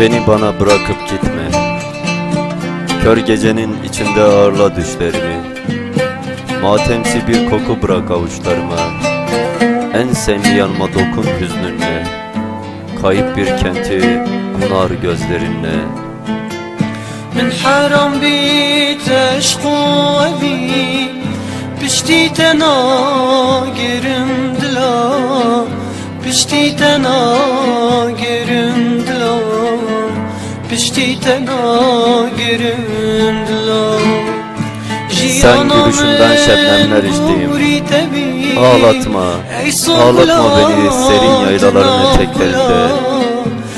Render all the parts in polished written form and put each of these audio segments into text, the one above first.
Beni bana bırakıp gitme. Kör gecenin içinde ağırla düşlerimi. Matemsi bir koku bırak avuçlarıma. En senli yanıma dokun hüznünle. Kayıp bir kenti onar gözlerinle. من حرام بيت أشقوبي بشتي تناقرم دلا بشتي تناقرم دلا بشتي تناقرم دلا Sen gülüşünden şebnemler içtiğim. Ağlatma, ağlatma beni serin yaylaların eteklerinde.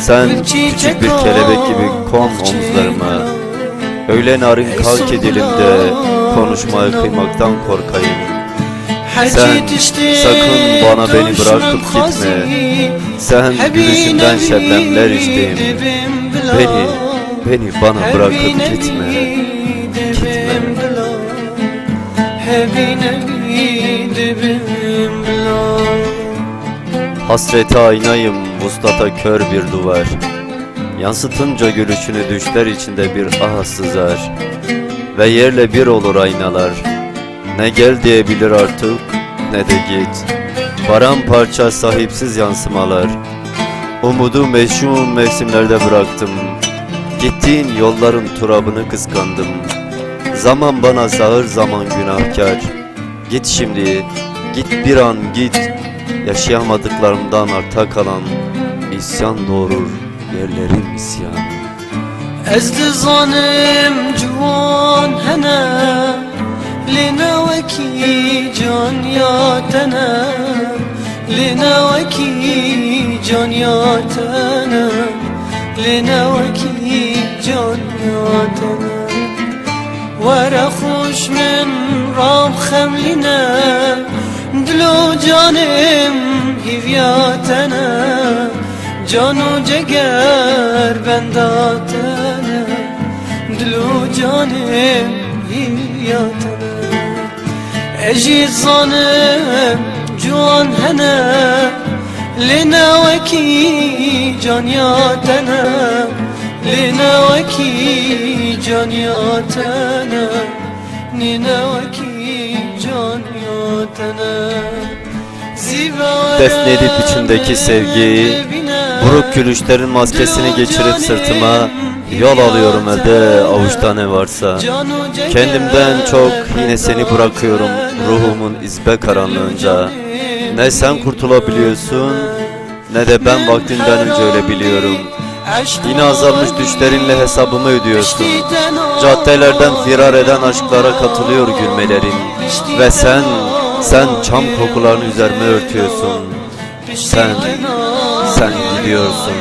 Sen küçük bir kelebek gibi kon omuzlarıma. Öyle narin kalk dilimde konuşmaya kıymaktan korkayım. Sen sakın bana beni bırakıp gitme. Sen gülüşünden şebnemler içtiğim. Beni bana bırakıp gitme. Hasrete aynayım, vuslata kör bir duvar. Yansıtınca gülüşünü düşler içinde bir ah sızar. Ve yerle bir olur aynalar. Ne gel diyebilir artık, ne de git. Paramparça sahipsiz yansımalar. Umudu meşhum mevsimlerde bıraktım. Gittiğin yolların turabını kıskandım. Zaman bana sağır, zaman günahkar. Git şimdi, git bir an git. Yaşayamadıklarımdan arta kalan isyan doğurur yerlerim isyan. Ezdi zanim civan hene Lineveki can yatene Lineveki can yatene Lineveki can yatene Vere خوش من رام خملنا دلو جانم هیویاتنا جانو جگر بنداتنا دلو جانم هیویاتنا اجی زانم جوان هنا لنا وکی جانیاتنا لنا وکی جانیاتنا لنا وکی جانیاتنا Defnedip içindeki sevgiyi, buruk gülüşlerin maskesini geçirip sırtıma yol alıyorum elde avuçta ne varsa. Kendimden çok yine seni bırakıyorum ruhumun izbe karanlığında. Ne sen kurtulabiliyorsun ne de ben vaktinden önce öyle biliyorum. Yine azalmış düşlerinle hesabımı ödüyorsun. Caddelerden firar eden aşklara katılıyor gülmelerin. Ve sen çam kokularını üzerime örtüyorsun. Sen gidiyorsun,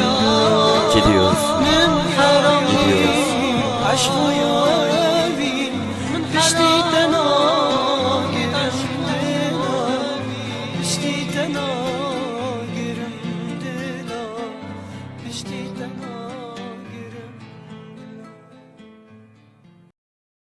gidiyorsun.